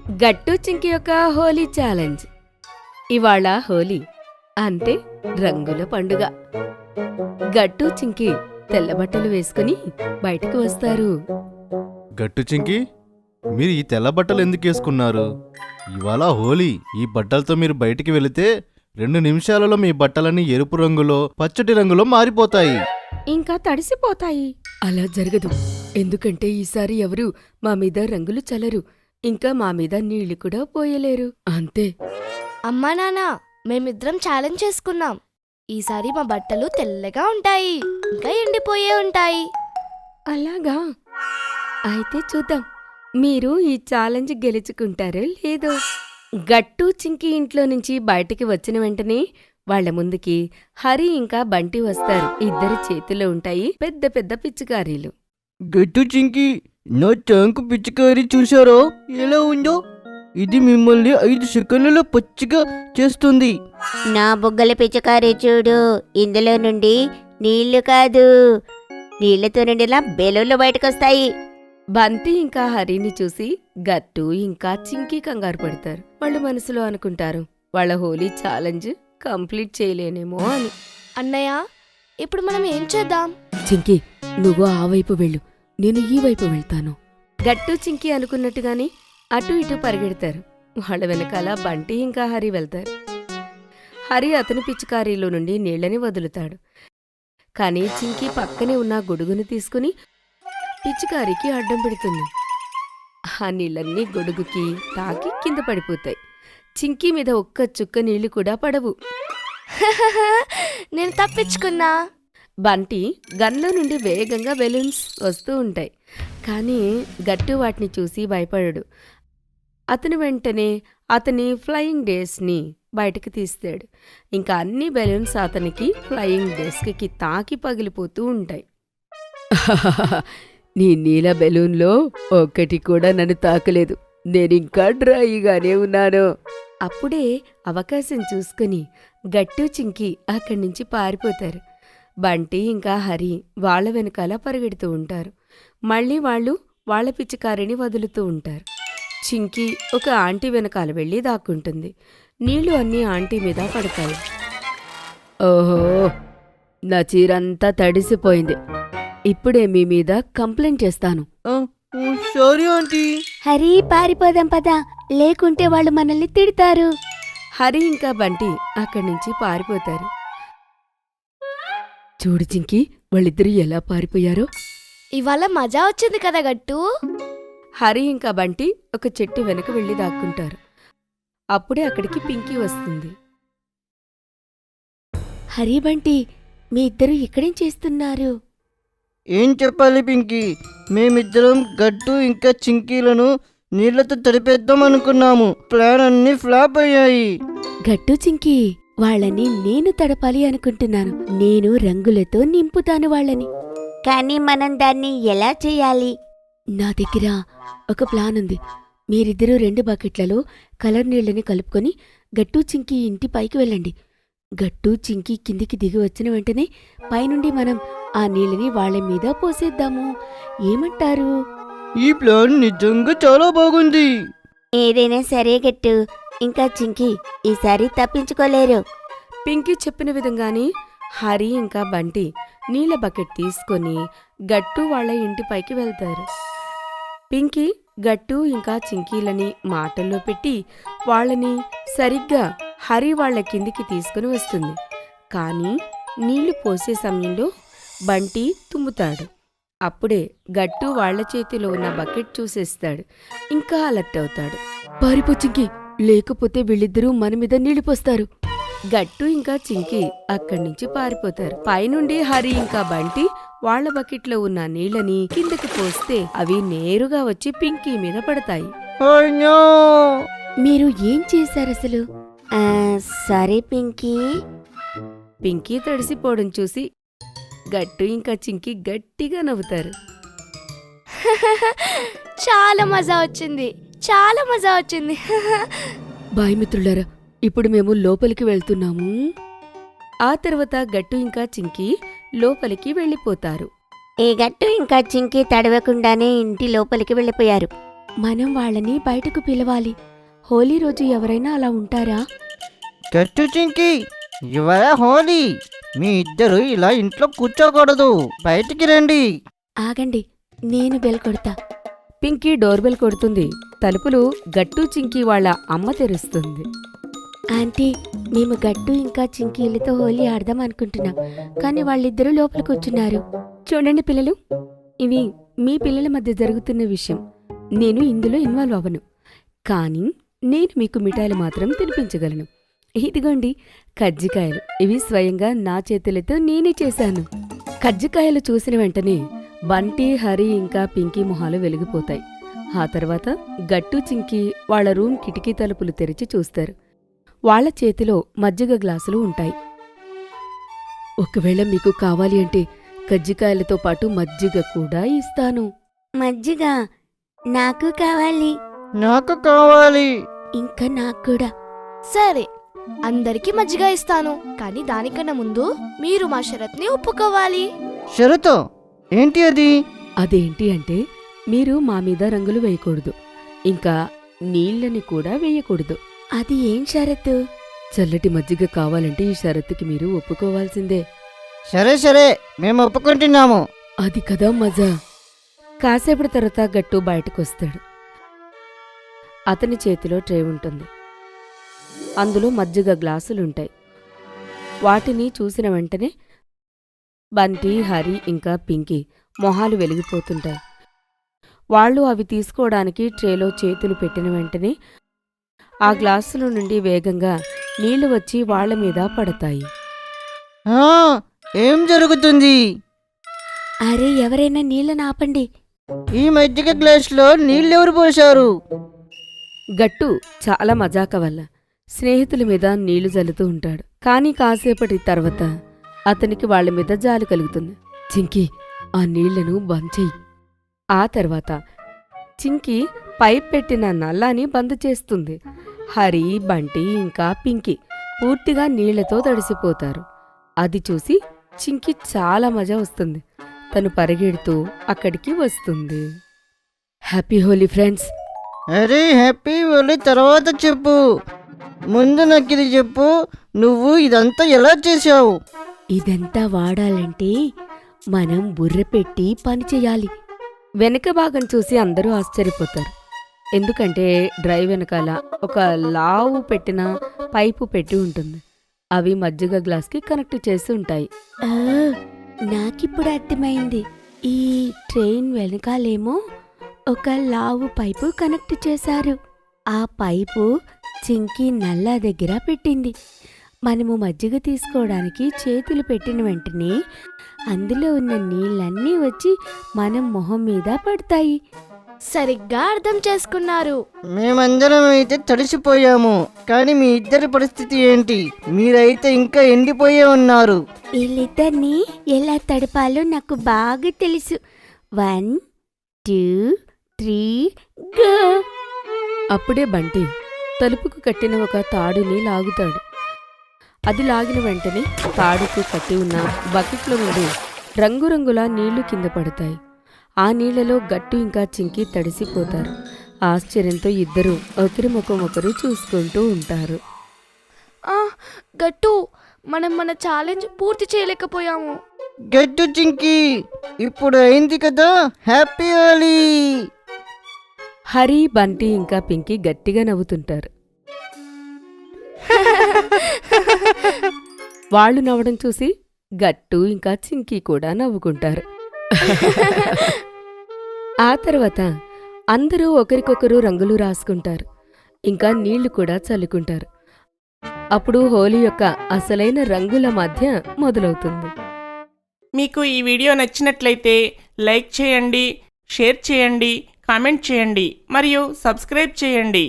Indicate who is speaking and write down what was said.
Speaker 1: గట్టు చింకి యొక్క హోలీ ఛాలెంజ్. ఇవాళ హోలీ అంటే రంగుల పండుగ. గట్టు చింకి తెల్ల బట్టలు వేసుకుని బయటకు వస్తారు.
Speaker 2: గట్టు చింకి, మీరు ఈ తెల్ల బట్టలు ఎందుకు వేసుకున్నారు? ఇవాళ హోలీ. ఈ బట్టలతో మీరు బయటికి వెళితే 2 నిమిషాలలో మీ బట్టలన్నీ ఎరుపు రంగులో, పచ్చటి రంగులో మారిపోతాయి.
Speaker 1: ఇంకా తడిసిపోతాయి. అలా జరగదు, ఎందుకంటే ఈసారి ఎవరు మా మీద రంగులు చల్లరు, ఇంకా మా మీద నీళ్లు కూడా పోయలేరు. అంతే.
Speaker 3: అమ్మా నాన్న, మేమిద్దరం ఛాలెంజ్ చేసుకున్నాం. ఈసారి మా బట్టలు తెల్లగా ఉంటాయి, ఇంకా ఎండిపోయే ఉంటాయి.
Speaker 1: అలాగా? అయితే చూద్దాం మీరు ఈ ఛాలెంజ్ గెలుచుకుంటారో లేదో. గట్టు చింకి ఇంట్లో నుంచి బయటికి వచ్చిన వెంటనే వాళ్ల ముందుకి హరి ఇంకా బంటి వస్తారు. ఇద్దరి చేతిలో ఉంటాయి పెద్ద పెద్ద పిచ్చికారీలు.
Speaker 4: గట్టు చింకి, నా ట్యాంకు పిచ్చికారి చూశారో ఎలా ఉందో? ఇది మిమ్మల్ని 5 సెకండ్లలో పచ్చిగా చేస్తుంది.
Speaker 5: నా బుగ్గల పిచ్చకారి చూడు, ఇందులో నుండి నీళ్లు కాదు, నీళ్లతో నిండిలా బెలూన్లు బయటకొస్తాయి.
Speaker 1: బంతి ఇంకా హరిని చూసి గట్టు ఇంకా చింకి కంగారు పడతారు. వాళ్ళు మనసులో అనుకుంటారు వాళ్ళ హోలీ ఛాలెంజ్ కంప్లీట్ చేయలేనేమో అని.
Speaker 3: అన్నయ్య, ఇప్పుడు మనం ఏం చేద్దాం?
Speaker 1: చింకి, నువ్వు ఆ వైపు వెళ్ళు, నేను ఈ వైపు వెళ్తాను. గట్టు చింకి అనుకున్నట్టుగాని అటు ఇటు పరిగెడతారు. వాళ్ళ వెనకాల బంటి ఇంకా హరి వెళ్తారు. హరి అతని పిచ్చికారీలో నుండి నీళ్లని వదులుతాడు. కాని చింకి పక్కనే ఉన్న గొడుగును తీసుకుని పిచ్చికారికి అడ్డం పెడుతుంది. ఆ నీళ్ళన్నీ గొడుగుకి తాకి కింద పడిపోతాయి. చింకి మీద ఒక్క చుక్క నీళ్లు కూడా పడవు.
Speaker 3: నేను తప్పించుకున్నా.
Speaker 1: బంటి గన్లో నుండి వేగంగా బెలూన్స్ వస్తూ ఉంటాయి. కానీ గట్టు వాటిని చూసి భయపడడు. అతను వెంటనే అతని ఫ్లయింగ్ డేస్ని బయటకు తీస్తాడు. ఇంకా అన్ని బెలూన్స్ అతనికి ఫ్లయింగ్ డెస్క్కి తాకి పగిలిపోతూ ఉంటాయి. నీ నీల బెలూన్లో ఒక్కటి కూడా నన్ను తాకలేదు, నేనింకా డ్రైగానే ఉన్నాను. అప్పుడే అవకాశం చూసుకుని గట్టు చింకి అక్కడి నుంచి పారిపోతారు. బంటి ఇంకా హరి వాళ్ల వెనకాల పరిగెడుతూ ఉంటారు. మళ్ళీ వాళ్ళు వాళ్ల పిచ్చికారిని వదులుతూ ఉంటారు. చింకి ఒక ఆంటీ వెనకాల వెళ్ళి దాక్కుంటుంది. నీళ్లు అన్నీ ఆంటీ మీద పడతాయి. ఓహో, నా చీరంతా తడిసిపోయింది, ఇప్పుడే మీ మీద కంప్లైంట్ చేస్తాను.
Speaker 4: Sorry aunty.
Speaker 5: హరి, పారిపోదాం పదా, లేకుంటే వాళ్ళు మనల్ని తిడతారు.
Speaker 1: హరి ఇంకా బంటి అక్కడి నుంచి పారిపోతారు. చూడు చింకి, వాళ్ళిద్దరూ ఎలా పారిపోయారో.
Speaker 3: ఇవాళ మజా వచ్చింది కదా గట్టు.
Speaker 1: హరి ఇంకా బంటి ఒక చెట్టు వెనక వెళ్ళి దాక్కుంటారు. అప్పుడే అక్కడికి పింకీ వస్తుంది.
Speaker 5: హరి, బంటి, మీ ఇద్దరు ఇక్కడేం చేస్తున్నారు?
Speaker 4: ఏం చెప్పాలి పింకీ, మేమిద్దరం గట్టు ఇంకా చింకీలను నీళ్లతో తడిపేద్దాం అనుకున్నాము. ప్లాన్ అన్ని ఫ్లాప్ అయ్యాయి.
Speaker 5: గట్టు చింకి, వాళ్ళని నేను తడపాలి అనుకుంటున్నాను. నేను రంగులతో నింపుతాను వాళ్ళని. కానీ మనం దాన్ని ఎలా చేయాలి? నా దగ్గర ఒక ప్లాన్ ఉంది. మీరిద్దరూ 2 బకెట్లలో కలర్ నీళ్ళని కలుపుకొని గట్టు చింకి ఇంటి పైకి వెళ్ళండి. గట్టు చింకి కిందికి దిగి వచ్చిన వెంటనే పైనుండి మనం ఆ నీళ్ళని వాళ్ళ మీద పోసేద్దాము. ఏమంటారు?
Speaker 4: ఈ ప్లాన్ నిజంగా చాలా బాగుంది.
Speaker 5: ఏదైనా సరే గట్టు ఇంకా చింకి ఈసారి తప్పించుకోలేరు.
Speaker 1: పింకీ చెప్పిన విధంగానే హరి ఇంకా బంటి నీళ్ల బకెట్ తీసుకొని గట్టు వాళ్ళ ఇంటిపైకి వెళ్తారు. పింకీ గట్టు ఇంకా చింకీలని మాటల్లో పెట్టి వాళ్ళని సరిగ్గా హరి వాళ్ల కిందికి తీసుకుని వస్తుంది. కానీ నీళ్లు పోసే సమయంలో బంటి తుమ్ముతాడు. అప్పుడే గట్టు వాళ్ల చేతిలో ఉన్న బకెట్ చూసేస్తాడు. ఇంకా అలర్ట్ అవుతాడు. పారిపో చింకి, లేకపోతే వీళ్ళిద్దరూ మన మీద నీళ్లు పోస్తారు. గట్టు ఇంకా చింకి అక్కడి నుంచి పారిపోతారు. పైనుండి హరి ఇంకా బంటి వాళ్ల బకెట్లో ఉన్న నీళ్ళని కిందకి పోస్తే అవి నేరుగా వచ్చి పింకీ మీద పడతాయి.
Speaker 5: మీరు ఏం చేశారసలు? సరే పింకీ.
Speaker 1: పింకీ తడిసిపోవడం చూసి గట్టు ఇంకా చింకి గట్టిగా నవ్వుతారు.
Speaker 3: చాలా మజా వచ్చింది, చాలా మజా వచ్చింది.
Speaker 1: బాయ్ మిత్రులారా, ఇప్పుడు మేము లోపలికి వెళ్తున్నాము. ఆ తర్వాత గట్టు ఇంకా చింకి లోపలికి వెళ్ళిపోతారు.
Speaker 5: ఏ గట్టు ఇంకా చింకి తడవకుండానే ఇంటి లోపలికి వెళ్ళిపోయారు. మనం వాళ్ళని బయటకు పిలవాలి. హోలీ రోజు ఎవరైనా అలా ఉంటారా?
Speaker 4: గట్టు చింకి, ఇవాళ హోలీ. మీ ఇద్దరు ఇలా ఇంట్లో కూర్చోకూడదు, బయటికి రండి.
Speaker 5: ఆగండి, నేను బెల్ కొడతా.
Speaker 1: పింకీ డోర్ బెల్ కొడుతుంది. తలుపులు గట్టు చింకీ వాళ్ళ అమ్మ తెరుస్తుంది.
Speaker 5: ఆంటీ, మేము గట్టు ఇంకా చింకీలతో హోలీ ఆడదాం అనుకుంటున్నాం, కానీ వాళ్ళిద్దరూ లోపల కూర్చున్నారు.
Speaker 1: చూడండి పిల్లలు, ఇవి మీ పిల్లల మధ్య జరుగుతున్న విషయం. నేను ఇందులో ఇన్వాల్వ్ అవ్వను, కానీ నేను మీకు మిఠాయిలు మాత్రం తినిపించగలను. ఇదిగోండి కజ్జికాయలు. ఇవి స్వయంగా నా చేతులతో నేనే చేశాను. కజ్జికాయలు చూసిన వెంటనే బంటి, హరి ఇంకా పింకీ మొహాలు వెలిగిపోతాయి. ఆ తర్వాత గట్టు చింకీ వాళ్ళ రూమ్ కిటికీ తలుపులు తెరిచి చూస్తారు. వాళ్ళ చేతిలో మజ్జిగ గ్లాసులు ఉంటాయి. ఒకవేళ మీకు కావాలి అంటే కజ్జికాయలతో పాటు మజ్జిగ కూడా ఇస్తాను.
Speaker 5: మజ్జిగ నాకు కావాలి.
Speaker 4: నాకు కావాలి.
Speaker 5: ఇంకా నాకు కూడా.
Speaker 3: సరే, అందరికీ మజ్జిగ ఇస్తాను, కానీ దానికన్నా ముందు మీరు మా షరత్ని ఒప్పుకోవాలి.
Speaker 4: షరతో ఏంటి అది?
Speaker 1: అదేంటి అంటే మీరు మా మీద రంగులు వేయకూడదు, ఇంకా నీళ్ళని కూడా వేయకూడదు.
Speaker 5: అది ఏం షరతు?
Speaker 1: చల్లటి మజ్జిగ కావాలంటే ఈ షరతుకి మీరు ఒప్పుకోవాల్సిందే.
Speaker 4: సరే సరే, మేము ఒప్పుకుంటున్నాము.
Speaker 1: అది కదా మజా. కాసేపటి తర్వాత గట్టు బయటకొస్తాడు. అతని చేతిలో ట్రే ఉంటుంది. అందులో మజ్జిగ గ్లాసులుంటాయి. వాటిని చూసిన వెంటనే బంటి, హరి ఇంకా పింకీ మొహాలు వెలిగిపోతుంటాయి. వాళ్ళు అవి తీసుకోవడానికి ట్రేలో చేతులు పెట్టిన వెంటనే ఆ గ్లాసుల నుండి వేగంగా నీళ్లు వచ్చి వాళ్ల మీద పడతాయి.
Speaker 4: ఆ, ఏం జరుగుతుంది?
Speaker 5: అరే, ఎవరైనా నీళ్ళని ఆపండి.
Speaker 4: ఈ మజ్జిగ గ్లాసులో నీళ్ళెవరు పోశారు?
Speaker 1: గట్టు చాలా మజాక వల్ల స్నేహితుల మీద నీళ్లు జల్లుతూ ఉంటాడు. కానీ కాసేపటి తర్వాత అతనికి వాళ్ల మీద జాలి కలుగుతుంది. చింకీ, ఆ నీళ్లను బంద్ చెయ్యి. ఆ తర్వాత చింకీ పైప్ పెట్టిన నల్లాని బంద్ చేస్తుంది. హరి, బంటి ఇంకా పింకీ పూర్తిగా నీళ్లతో తడిసిపోతారు. అది చూసి చింకీ చాలా మజా వస్తుంది. తను పరిగెడుతూ అక్కడికి వస్తుంది. Happy Holi friends.
Speaker 4: అరే, హ్యాపీ హోలీ తర్వాత చెప్పు. ముందు నాకు ఇది చెప్పు, నువ్వు ఇదంతా ఎలా చేశావు?
Speaker 5: ఇదంతా వాడాలంటే మనం బుర్ర పెట్టి పని చెయ్యాలి.
Speaker 1: వెనక భాగం చూసి అందరూ ఆశ్చర్యపోతారు. ఎందుకంటే డ్రైవ్ వెనకాల ఒక లావు పెట్టిన పైపు పెట్టి ఉంటుంది. అవి మజ్జిగ గ్లాస్కి కనెక్ట్ చేసి ఉంటాయి.
Speaker 5: ఆ, నాకిప్పుడు అర్థమైంది. ఈ ట్రైన్ వెనకాలేమో ఒక లావు పైపు కనెక్ట్ చేశారు. ఆ పైపు చింకీ నల్లా దగ్గర పెట్టింది. మనము మజ్జిగ తీసుకోవడానికి చేతులు పెట్టిన వెంటనే అందులో ఉన్న నీళ్ళన్నీ వచ్చి మనం మొహం మీద పడతాయి.
Speaker 3: సరిగ్గా అర్థం చేసుకున్నారు.
Speaker 4: మేమందరం అయితే తడిసిపోయాము, కానీ మీ ఇద్దరి పరిస్థితి ఏంటి? మీరైతే ఇంకా ఎండిపోయే ఉన్నారు.
Speaker 5: వీళ్ళిద్దరిని ఎలా తడపాలో నాకు బాగా తెలుసు. 1, 2, 3 గో.
Speaker 1: అప్పుడే బంటి తలుపుకు కట్టిన ఒక తాడుని లాగుతాడు. అది లాగిన వెంటనే తాడుకు కట్టి ఉన్న బకెట్లో నుండి రంగురంగుల నీళ్లు కింద పడతాయి. ఆ నీళ్లలో గట్టు ఇంకా చింకీ తడిసిపోతారు. ఆశ్చర్యంతో ఇద్దరూ ఒకరి ముఖం ఒకరు చూసుకుంటూ ఉంటారు.
Speaker 3: గట్టు, మనం మన ఛాలెంజ్ పూర్తి చేయలేకపోయాము.
Speaker 4: గట్టు చింకి, ఇప్పుడు అయింది కదా, హ్యాపీ హోలీ.
Speaker 1: హరి, బంటి ఇంకా పింకీ గట్టిగా నవ్వుతుంటారు. వాళ్ళు నవ్వడం చూసి గట్టు ఇంకా చింకీ కూడా నవ్వుకుంటారు. ఆ తర్వాత అందరూ ఒకరికొకరు రంగులు రాసుకుంటారు. ఇంకా నీళ్లు కూడా చల్లుకుంటారు. అప్పుడు హోలీ యొక్క అసలైన రంగుల మధ్య మొదలవుతుంది.
Speaker 6: మీకు ఈ వీడియో నచ్చినట్లయితే లైక్ చేయండి, షేర్ చేయండి, కామెంట్ చేయండి మరియు సబ్స్క్రైబ్ చేయండి.